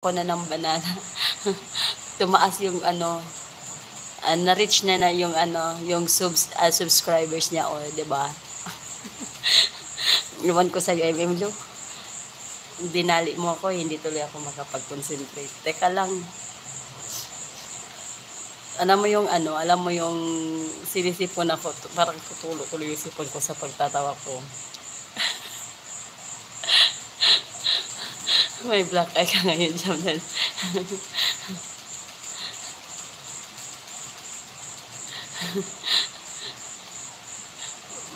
ko na ng banana. Tumaas yung ano, na-reach na yung ano, yung subscribers niya, o, 'di ba? Iwan ko sa iyo, Lu. Dinali mo ako, hindi tuloy ako makapag-concentrate. Teka lang. Alam mo yung sinisipon ako, parang tutulo-tuloy yung sipon ko sa pagtatawa ko. May black eye ka ngayon, Jamnel.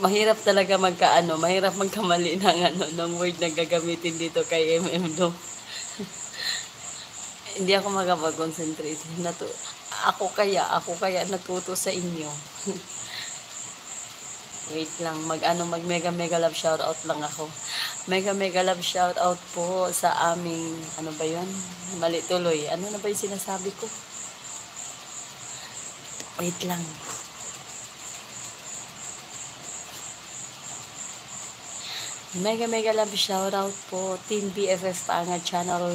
Mahirap talaga mahirap magkamali ng word na gagamitin dito kay MM, no? Hindi ako makapag-concentrate. Ako kaya natuto sa inyo. Wait lang, mag mega love shoutout lang ako. Mega love shoutout po sa aming, ano ba yun? Mali tuloy. Ano na ba yung sinasabi ko? Wait lang. Mega love shoutout po, Team BFF Paangat Channel.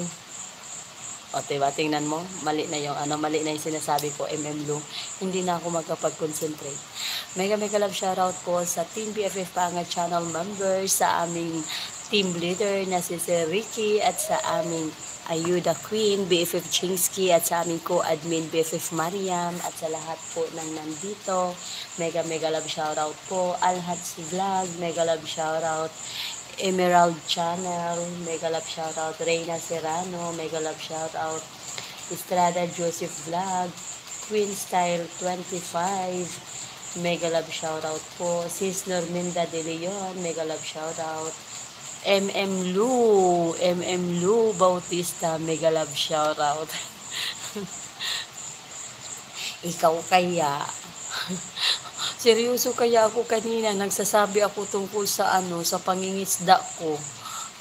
O, diba, tingnan mo, mali na yung sinasabi ko, MM Lu. Hindi na ako magkapag-concentrate. Mega love shoutout po sa Team BFF Paangat Channel members, sa aming team leader na si Sir Ricky, at sa aming Ayuda Queen, BFF Chingsky, at sa aming co-admin, BFF Mariam, at sa lahat po ng nandito. Mega love shoutout po, Alhats Vlog, mega love shoutout, Emerald Channel, mega love shoutout, Reyna Serrano, mega love shoutout, Estrada Joseph Vlog, Queen Style 25, mega love shoutout po, Sis Norminda De Leon, mega love shoutout, MM Lu Bautista, mega love shoutout. Ikaw kaya. Seryoso kaya ako kanina, nagsasabi ako tungkol sa sa pangingisda ko.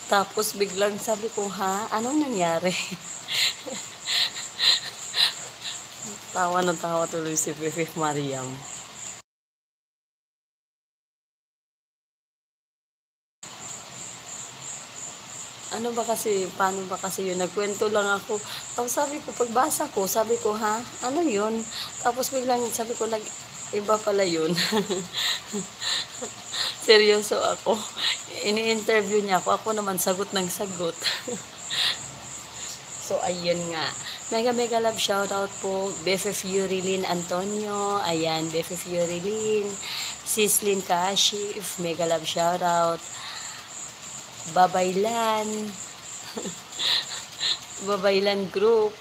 Tapos biglang sabi ko, ha? Anong nangyari? Tawa ng tawa tuloy si Fifth Mariam. Paano ba kasi yun? Nagkwento lang ako. Tapos sabi ko, pagbasa ko, sabi ko, ha? Ano yun? Tapos biglang sabi ko, iba pala yun. Seryoso ako. Ini-interview niya ako. Ako naman sagot ng sagot. So, ayun nga. Mega love shoutout po. BFF Yurilin Antonio. Ayan, BFF Yurilin. Sislin Kashif. Mega love shoutout. Babaylan. Babaylan Group.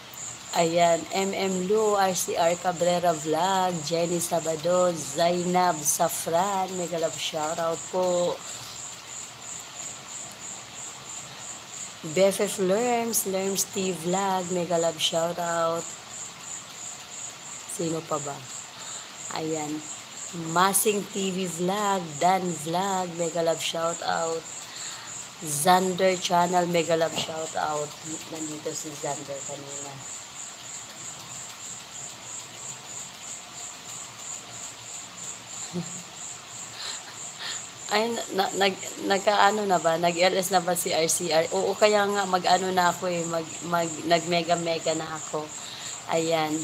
Ayan, MM Lu, RCR Cabrera Vlog, Jenny Sabado, Zainab Safran, mega love shoutout po. BFF Lerms T Vlog, mega love shoutout. Sino pa ba? Ayan, Masing TV Vlog, Dan Vlog, mega love shoutout. Zander Channel, mega love shoutout. Nandito si Zander kanina. Ay, nagkaano na ba? Nag-LS na ba si RCR? Oo, kaya nga mag-ano na ako nag-mega na ako. Ayan.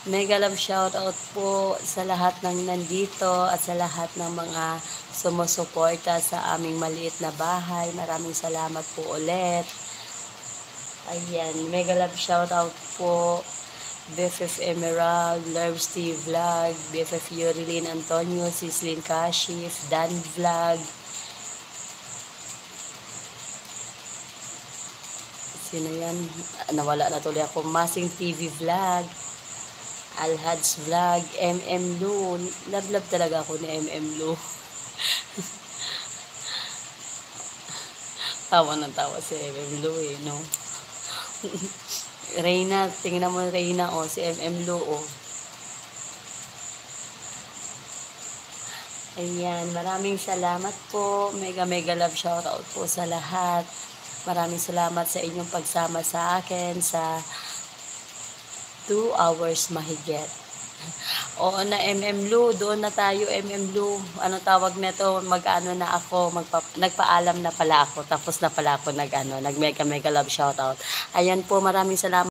Mega love shoutout po sa lahat ng nandito at sa lahat ng mga sumusuporta sa aming maliit na bahay. Maraming salamat po ulit. Ayan. Mega love shoutout po. BFF Emerald, Love Steve Vlog, BFF Yurilin Antonio, Sislin Kashif, Dan Vlog. Sino yan? Nawala na tuloy ako. Masing TV Vlog, Alhads Vlog, MM Lu. Love talaga ako ni MM Lu. Tawa ng tawa si MM Lu no? Reyna, tingnan mo Reyna, si MM Lu, Ayan, maraming salamat po. Mega love shoutout po sa lahat. Maraming salamat sa inyong pagsama sa akin sa 2 hours mahigit. Oo na, MM Lu, doon na tayo, MM Lu. Ano tawag nito? Mag-ano na ako, nagpaalam na pala ako. Tapos na pala ako nag-mega mega love shoutout. Ayan po, maraming salamat.